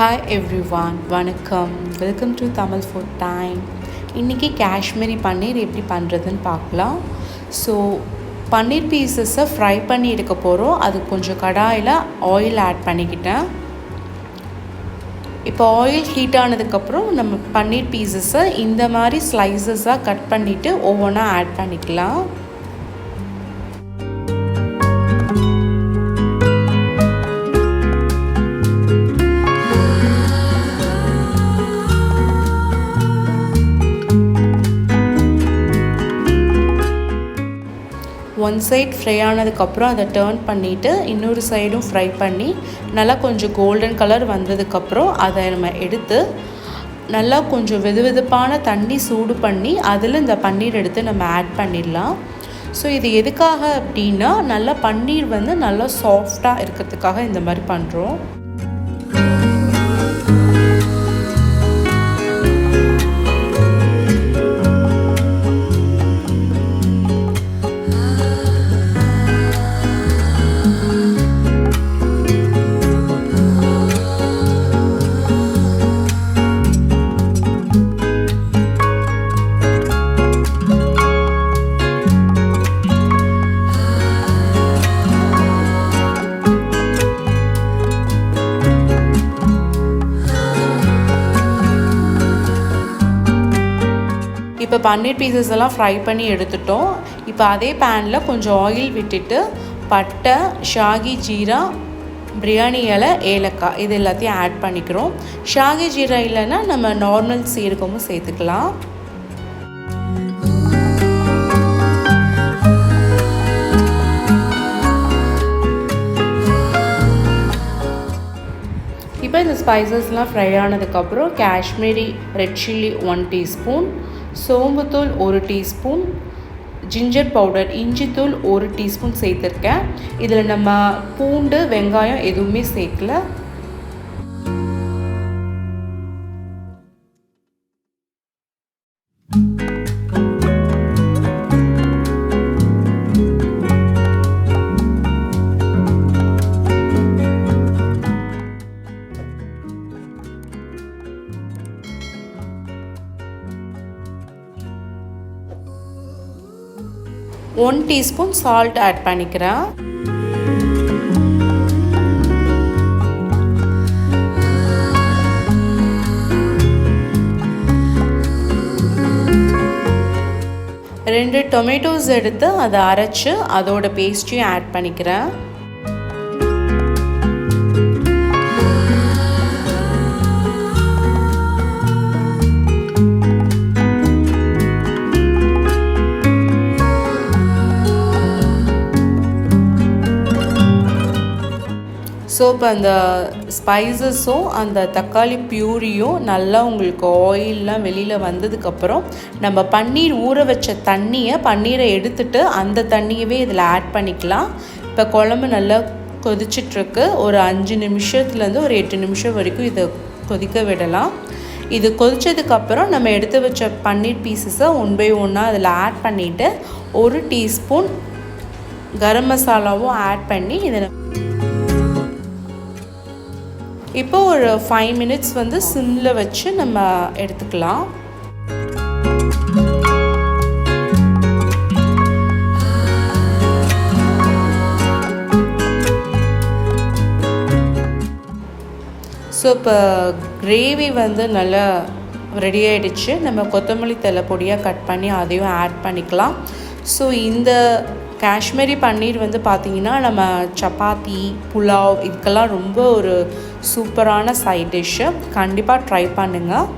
Hi everyone, வணக்கம். Welcome to tamilfoodtime. இன்றைக்கி காஷ்மீரி பன்னீர் எப்படி பண்ணுறதுன்னு பார்க்கலாம். ஸோ பன்னீர் பீசஸை ஃப்ரை பண்ணி எடுக்க போகிறோம். அது கொஞ்சம் கடாயில் ஆயில் ஆட் பண்ணிக்கிட்டேன். இப்போ ஆயில் ஹீட் ஆனதுக்கப்புறம் நம்ம பன்னீர் பீசஸை இந்த மாதிரி ஸ்லைசஸாக கட் பண்ணிவிட்டு ஒவ்வொன்றா ஆட் பண்ணிக்கலாம். ஒன் சைட் ஃப்ரை ஆனதுக்கப்புறம் அதை டர்ன் பண்ணிவிட்டு இன்னொரு சைடும் ஃப்ரை பண்ணி நல்லா கொஞ்சம் கோல்டன் கலர் வந்ததுக்கப்புறம் அதை நம்ம எடுத்து நல்லா கொஞ்சம் வெதுவெதுப்பான தண்ணி சூடு பண்ணி அதில் இந்த பன்னீர் எடுத்து நம்ம ஆட் பண்ணிடலாம். ஸோ இது எதுக்காக அப்படின்னா நல்லா பன்னீர் வந்து நல்லா சாஃப்டாக இருக்கிறதுக்காக இந்த மாதிரி பண்ணுறோம். இப்போ பன்னீர் பீசஸ் எல்லாம் ஃப்ரை பண்ணி எடுத்துட்டோம். இப்போ அதே பேனில் கொஞ்சம் ஆயில் விட்டுட்டு பட்டை, ஷாகி ஜீரா, பிரியாணி இலை, ஏலக்காய் இது எல்லாத்தையும் ஆட் பண்ணிக்கிறோம். ஷாகி ஜீரா இல்லைன்னா நம்ம நார்மல் சீரகமும் சேர்த்துக்கலாம். இப்போ இந்த ஸ்பைசஸ்லாம் ஃப்ரை ஆனதுக்கப்புறம் காஷ்மீரி ரெட் சில்லி 1 டீஸ்பூன், சோம்புத்தூள் 1 டீஸ்பூன், ஜிஞ்சர் பவுடர் இஞ்சித்தூள் 1 டீஸ்பூன் சேர்த்துருக்கேன். இதில் நம்ம பூண்டு, வெங்காயம் எதுவுமே சேர்க்கல. ஒன் டீஸ்பூன் சால்ட் ஆட் பண்ணிக்கிறேன். ரெண்டு டொமேட்டோஸ் எடுத்து அதை அரைச்சி அதோட பேஸ்ட்டையும் ஆட் பண்ணிக்கிறேன். ஸோ இப்போ அந்த ஸ்பைசஸும் அந்த தக்காளி பியூரியும் நல்லா உங்களுக்கு ஆயிலெலாம் வெளியில் வந்ததுக்கப்புறம் நம்ம பன்னீர் ஊற வச்ச பன்னீரை எடுத்துட்டு அந்த தண்ணியவே இதில் ஆட் பண்ணிக்கலாம். இப்போ குழம்பு நல்லா கொதிச்சிட்ருக்கு. ஒரு 5 நிமிஷத்துலேருந்து ஒரு 8 நிமிஷம் வரைக்கும் இதை கொதிக்க விடலாம். இது கொதித்ததுக்கப்புறம் நம்ம எடுத்து வச்ச பன்னீர் பீசஸை 1 by 1 அதில் ஆட் பண்ணிவிட்டு 1 டீஸ்பூன் கரம் மசாலாவும் ஆட் பண்ணி இதில் இப்போ ஒரு 5 மினிட்ஸ் வந்து சிம்மில் வச்சு நம்ம எடுத்துக்கலாம். ஸோ இப்போ கிரேவி வந்து நல்லா ரெடி ஆகிடுச்சு. நம்ம கொத்தமல்லி தழை பொடியாக கட் பண்ணி அதையும் ஆட் பண்ணிக்கலாம். ஸோ இந்த காஷ்மீரி பன்னீர் வந்து பார்த்திங்கன்னா நம்ம சப்பாத்தி, புலாவ் இதுக்கெல்லாம் ரொம்ப ஒரு சூப்பரான சைட் டிஷ்ஷு. கண்டிப்பாக ட்ரை பண்ணுங்கள்.